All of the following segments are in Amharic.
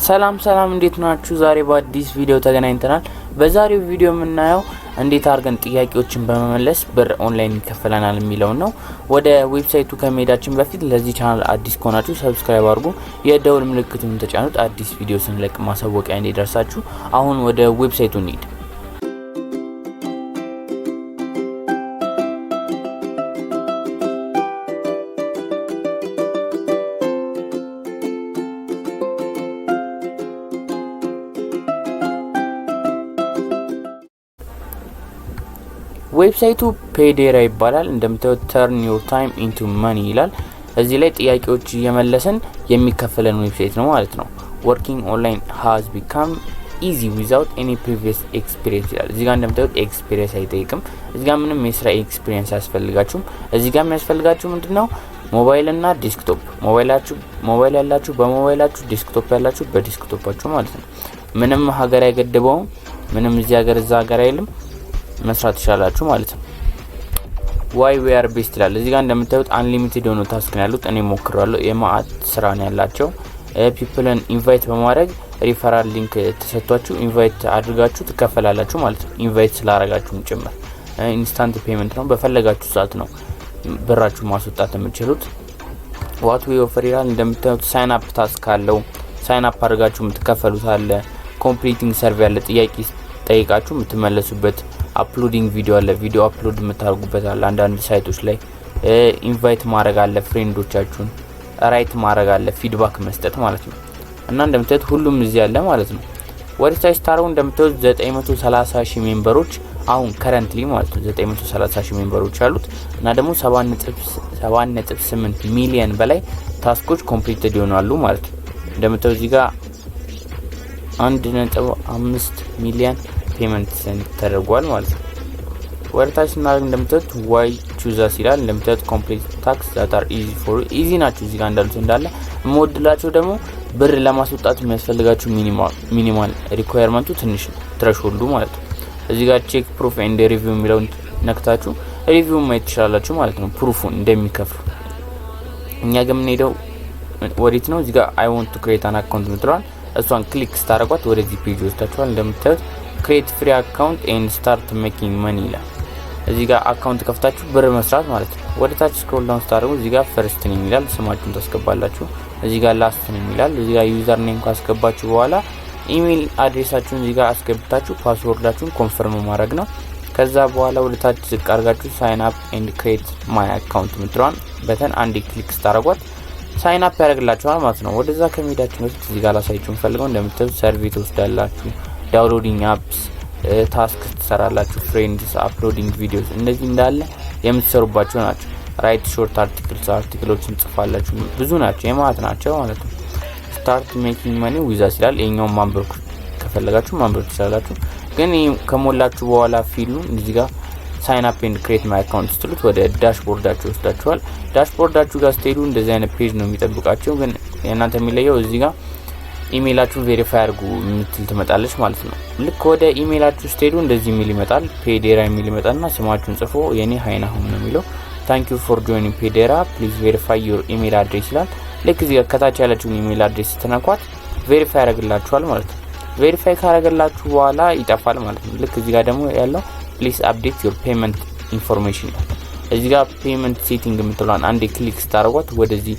ሰላም እንዴት ናችሁ? ዛሬ በአዲስ ቪዲዮ ተገናኝተናል። በዛሬው ቪዲዮ የምናየው እንዴት አድርገን ጥያቄዎችን በመመለስ ብር ኦንላይን ይከፈለናል የሚለው ነው። ወደ ዌብሳይቱ ከመሄዳችን በፊት ለዚህ ቻናል አዲስ ከሆናችሁ ሰብስክራይብ አድርጉ፣ የደውል ምልክቱን ተጫኑት፣ አዲስ ቪዲዮ ስንለቅ ማሳወቂያ እንዲደርሳችሁ። አሁን ወደ ዌብሳይቱ እንሂድ። ዌብሳይቱ ፔዴራ ይባላል። እንደምታዩት turn your time into money ይላል። እዚህ ላይ ጥያቄዎች እየመለሰን የሚከፈለን ዌብሳይት ነው ማለት ነው። working online has become easy without any previous experience ይላል። እዚህ ጋር እንደምታዩት ኤክስፒሪየንስ አይጠይቅም። እዚህ ጋር ምንም የስራ ኤክስፒሪየንስ ያስፈልጋችሁም። እዚህ ጋር የሚያስፈልጋችሁ ምንድነው? ሞባይል እና ዴስክቶፕ። ሞባይል ያላችሁ በሞባይላችሁ፣ ዴስክቶፕ ያላችሁ በዴስክቶፓችሁ ማለት ነው። ምንም ሀገር አይገድበውም። ምንም እዚህ ሀገር እዛ ሀገር አይልም። መስራት ይችላልላችሁ ማለት ነው። why we are best ይላል። እዚህ ጋር እንደምታዩት አንሊሚትድ ሆኖ ታስክ ነው ያሉት። እኔ ሞክራለሁ። የማአት ስራ ነው ያላቸው። ፒፕልን ኢንቫይት በማድረግ ሪፈራል ሊንክ ተሰጥቷችሁ ኢንቫይት አድርጋችሁ ትከፈላላችሁ ማለት ነው። ኢንቫይት ስላደረጋችሁ ጭምር ኢንስታንት ፔመንት ነው። በፈለጋችሁ ሰዓት ነው ብራችሁ ማስወጣት የምትችሉት። what we offer ይላል። እንደምታዩት ሳይን አፕ ታስክ አለው። ሳይን አፕ አድርጋችሁ የምትከፈሉት አለ። ኮምፕሊቲንግ ሰርቬይ አለ። ጥያቄ ጠይቃችሁ የምትመለሱበት። አፕሎዲንግ ቪዲዮ አለ። ቪዲዮ አፕሎድ የምታደርጉበት አለ። አንዳንድ ሳይቶች ላይ ኢንቫይት ማድረግ አለ። ፍሬንዶቻችሁን ራይት ማድረግ አለ። ፊድባክ መስጠት ማለት ነው። እና እንደምታዩት ሁሉም እዚህ አለ ማለት ነው። ወደ ታች ታረው እንደምታዩት 930,000 ሜምበሮች አሁን ከረንትሊ ማለት ነው 930,000 ሜምበሮች አሉት። እና ደግሞ 7.8 ሚሊዮን በላይ ታስኮች ኮምፕሊትድ ይሆናሉ ማለት ነው። እንደምታዩት እዚህ ጋር 1.5 ሚሊዮን ፔመንት ተደርጓል ማለት ነው። ወርታች እናደርግ እንደምታዩት ዋይ ቹዛስ ይላል። እንደምታዩት ኮምፕሊት ታክስ ዳት አር ኢዚ ፎር ኢዚ ናቸው። እዚህ ጋር እንዳሉት እንዳለ ሞድላቸው ደግሞ ብር ለማስወጣት የሚያስፈልጋችሁ ሚኒማል ሪኳየርመንቱ ትንሽ ነው፣ ትሬሽሆልዱ ማለት ነው። እዚህ ጋር ቼክ ፕሩፍ ኤንድ ሪቪው የሚለውን ነክታችሁ ሪቪው ማየት ትችላላችሁ ማለት ነው፣ ፕሩፉን እንደሚከፍሉ። እኛ ግን የምንሄደው ወዴት ነው? እዚህ ጋር አይ ዋንት ቱ ክሬት አን አካውንት ምትለዋል። እሷን ክሊክ ስታደርጓት ወደዚህ ፔጅ ወስዳችኋል። እንደምታዩት create free account and start making money ይላል። እዚህ ጋር አካውንት ከፍታችሁ ብር መስራት ማለት ነው። ወደ ታች ስክሮል ዳውን ስታደርጉ እዚህ ጋር ፈርስት ኔም ይላል፣ ስማችሁን ታስገባላችሁ። እዚህ ጋር ላስት ኔም ይላል። እዚህ ጋር ዩዘር ኔም ካስገባችሁ በኋላ ኢሜል አድሬሳችሁን እዚህ ጋር አስገብታችሁ ፓስወርዳችሁን ኮንፈርም ማድረግ ነው። ከዛ በኋላ ወደ ታች ዝቅ አድርጋችሁ ሳይን አፕ ኤንድ ክሬት ማይ አካውንት ምትሯን በተን አንድ ክሊክ ስታደርጓት ሳይን አፕ ያደርግላችኋል ማለት ነው። ወደዛ ከመሄዳችሁ በፊት እዚህ ጋር ላሳያችሁ ፈልገው እንደምታዩት ሰርቬይ ትወስዳላችሁ፣ ዳውንሎዲንግ አፕስ፣ ታስክ ትሰራላችሁ፣ ፍሬንድስ፣ አፕሎዲንግ ቪዲዮስ፣ እነዚህ እንዳለ የምትሰሩባቸው ናቸው። ራይት ሾርት አርቲክሎችን ጽፋላችሁ፣ ብዙ ናቸው፣ የማት ናቸው ማለት ነው። ስታርት ሜኪንግ መኒ ዊዛስ ይላል። ይሄኛው ማንበብ ከፈለጋችሁ ማንበብ ትችላላችሁ። ግን ከሞላችሁ በኋላ ፊልዱን እዚህ ጋር ሳይን አፕ ኤንድ ክሬት ማይ አካውንት ስትሉት ወደ ዳሽቦርዳችሁ ወስዳችኋል። ዳሽቦርዳችሁ ጋር ስትሄዱ እንደዚህ አይነት ፔጅ ነው የሚጠብቃችሁ። ግን የእናንተ የሚለየው እዚህ ጋር ኢሜይላችሁን ቬሪፋይ አድርጉ የምትል ትመጣለች ማለት ነው። ልክ ወደ ኢሜይላችሁ ስትሄዱ እንደዚህ የሚል ይመጣል። ፔዴራ የሚል ይመጣልና ስማችሁን ጽፎ የኔ ሃይና ሆም ነው የሚለው። ታንክ ዩ ፎር ጆይኒንግ ፔዴራ ፕሊዝ ቬሪፋይ ዩር ኢሜይል አድሬስ ይላል። ልክ እዚህ ጋር ከታች ያለችውን ኢሜይል አድሬስ ስትነኳት ቬሪፋይ ያደርግላችኋል ማለት ነው። ቬሪፋይ ካደረገላችሁ በኋላ ይጠፋል ማለት ነው። ልክ እዚህ ጋር ደግሞ ያለው ፕሊዝ አፕዴት ዩር ፔመንት ኢንፎርሜሽን ይላል። እዚህ ጋር ፔመንት ሴቲንግ የምትሏን አንዴ ክሊክ ስታደርጓት ወደዚህ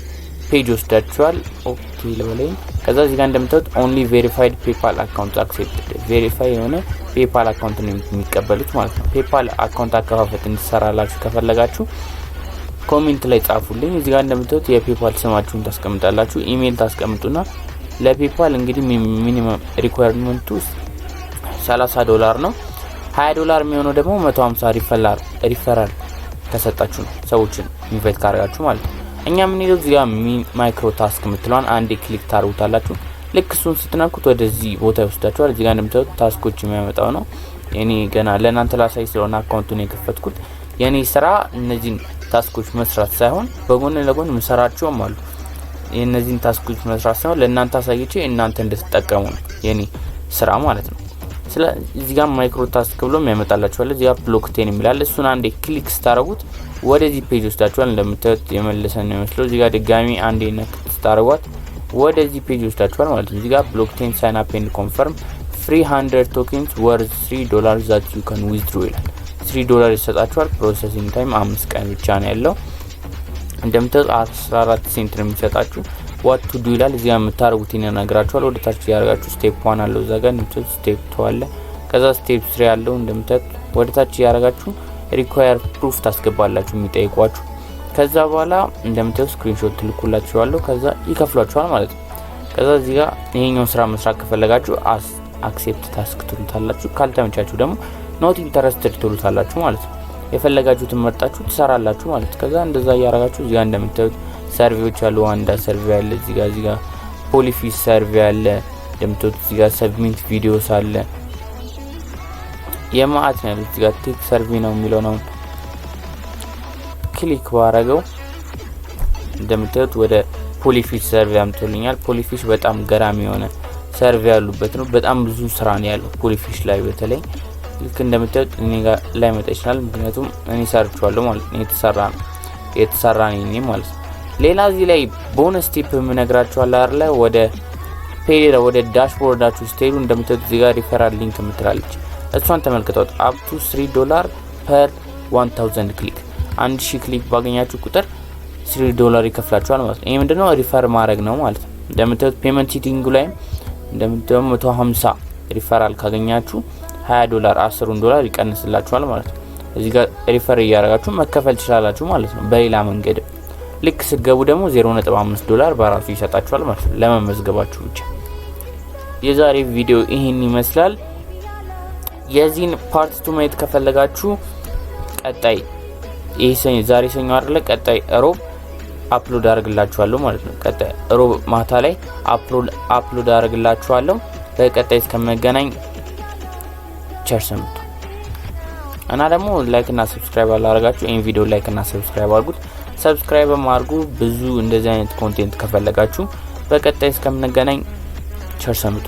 ፔጅ ወስዳችኋል። ኦኬ ለበላይ ከዛ እዚህ ጋር እንደምታዩት ኦንሊ ቬሪፋይድ ፔፓል አካውንት አክሴፕትድ፣ ቬሪፋይ የሆነ ፔፓል አካውንት ነው የሚቀበሉት ማለት ነው። ፔፓል አካውንት አከፋፈት እንዲሰራላችሁ ከፈለጋችሁ ኮሜንት ላይ ጻፉልኝ። እዚህ ጋር እንደምታዩት የፔፓል ስማችሁን ታስቀምጣላችሁ፣ ኢሜል ታስቀምጡና ለፔፓል እንግዲህ ሚኒመም ሪኳየርመንቱ $30 ነው። $20 የሚሆነው ደግሞ 150 ሪፈራል ከሰጣችሁ ነው፣ ሰዎችን ኢንቫይት ካደረጋችሁ ማለት ነው። እኛ ምን ይለው እዚህ ጋር ማይክሮ ታስክ ምትሏን አንዴ ክሊክ ታርጉታላችሁ። ልክ እሱን ስትነኩት ወደዚህ ቦታ ይወስዳችኋል። እዚህ ጋር እንደምታዩት ታስኮች የሚያመጣው ነው። እኔ ገና ለእናንተ ላሳይ ስለሆነ አካውንቱን የከፈትኩት የኔ ስራ እነዚህን ታስኮች መስራት ሳይሆን በጎን ለጎን መስራቸውም አሉ። የእነዚህን ታስኮች መስራት ሳይሆን ለእናንተ አሳይቼ እናንተ እንድትጠቀሙ ነው የኔ ስራ ማለት ነው። ስለዚህ ጋር ማይክሮ ታስክ ብሎ የሚያመጣላችኋል። እዚህ ጋር ብሎክ 10 የሚላል እሱን አንዴ ክሊክ ስታረጉት ወደዚህ ፔጅ ወስዳችኋል። እንደምታዩት የመለሰን ነው የሚመስለው። እዚህ ጋር ድጋሚ አንዴ ነክ ስታረጓት ወደዚህ ፔጅ ወስዳችኋል ማለት ነው። እዚህ ጋር ብሎክቼን ሳይን አፕ ኤንድ ኮንፈርም free 100 tokens worth $3 that you can withdraw ይላል። $3 ይሰጣችኋል። ፕሮሰሲንግ ታይም 5 ቀን ብቻ ነው ያለው። እንደምታዩት 14 ሴንት ነው የሚሰጣችሁ። what to do ይላል። እዚህ ጋር የምታረጉት ይነግራችኋል። ወደ ታች ያረጋችሁ ስቴፕ 1 አለው እዛ ጋር እንደምታዩት ስቴፕ 2 አለ። ከዛ ስቴፕ 3 አለው። እንደምታዩት ወደ ታች ያረጋችሁ require proof ታስገባላችሁ የሚጠይቋችሁ። ከዛ በኋላ እንደምታዩት ስክሪንሾት ትልኩላችኋለሁ። ከዛ ይከፍሏችኋል ማለት ነው። ከዛ እዚህ ጋር ይሄኛው ስራ መስራት ከፈለጋችሁ አክሴፕት ታስክ ትሉታላችሁ። ካልተመቻችሁ ደግሞ ኖት ኢንተረስትድ ትሉታላችሁ ማለት ነው። የፈለጋችሁትን መርጣችሁ ትሰራላችሁ ማለት ነው። ከዛ እንደዛ ያያረጋችሁ እዚህ ጋር እንደምታዩት ሰርቪዎች አሉ። ዋንዳ ሰርቪ አለ እዚህ ጋር ፖሊፊስ ሰርቪ አለ። እንደምታዩት እዚህ ጋር ሰብሚት ቪዲዮስ አለ። የማአት ነው እዚህ ጋር ቴክ ሰርቪ ነው የሚለው ነው። ክሊክ ባረገው እንደምታዩት ወደ ፖሊፊስ ሰርቪ አምጥቶልኛል። ፖሊፊስ በጣም ገራሚ የሆነ ሰርቪ ያሉበት ነው። በጣም ብዙ ስራ ነው ያለው ፖሊፊሽ ላይ በተለይ ልክ እንደምታዩት እኔ ጋር ላይ መጣ ይችላል። ምክንያቱም እኔ ሰርቻለሁ ማለት ነው። የተሰራ ነው ማለት ነው። ሌላ እዚህ ላይ ቦነስ ቲፕ ምነግራችኋለሁ አይደለ? ወደ ፔጅ ወደ ዳሽቦርዳችሁ ስትሄዱ እንደምታዩት እዚህ ጋር ሪፈራል ሊንክ ምትላለች። እሷን ተመልክቷት up to $3 per 1000 ክሊክ 1000 ክሊክ ባገኛችሁ ቁጥር $3 ይከፍላችኋል ማለት ነው። ይሄ ምንድነው ሪፈር ማድረግ ነው ማለት ነው። እንደምታዩት ፔመንት ሲቲንግ ላይ እንደምታዩት 150 ሪፈራል ካገኛችሁ $20 $10 ይቀንስላችኋል ማለት ነው። እዚህ ጋር ሪፈር ያያረጋችሁ መከፈል ትችላላችሁ ማለት ነው። በሌላ መንገድ ልክ ስገቡ ደግሞ $0.5 በራሱ ይሰጣችኋል ማለት ነው ለመመዝገባችሁ ብቻ። የዛሬ ቪዲዮ ይሄን ይመስላል። የዚህን ፓርት 2 ማየት ከፈለጋችሁ ቀጣይ ዛሬ ሰኞ አይደለ? ቀጣይ ሮብ አፕሎድ አድርግላችኋለሁ ማለት ነው። ቀጣይ ሮብ ማታ ላይ አፕሎድ አድርግላችኋለሁ። በቀጣይ እስከመገናኝ ቸር ሰንብቱ። እና ደግሞ ላይክ እና ሰብስክራይብ አላረጋችሁ ይሄን ቪዲዮ ላይክ እና ሰብስክራይብ አድርጉት። ሰብስክራይብ አድርጉ ብዙ እንደዚህ አይነት ኮንቴንት ከፈለጋችሁ። በቀጣይ እስከመገናኝ ቸር ሰንብቱ።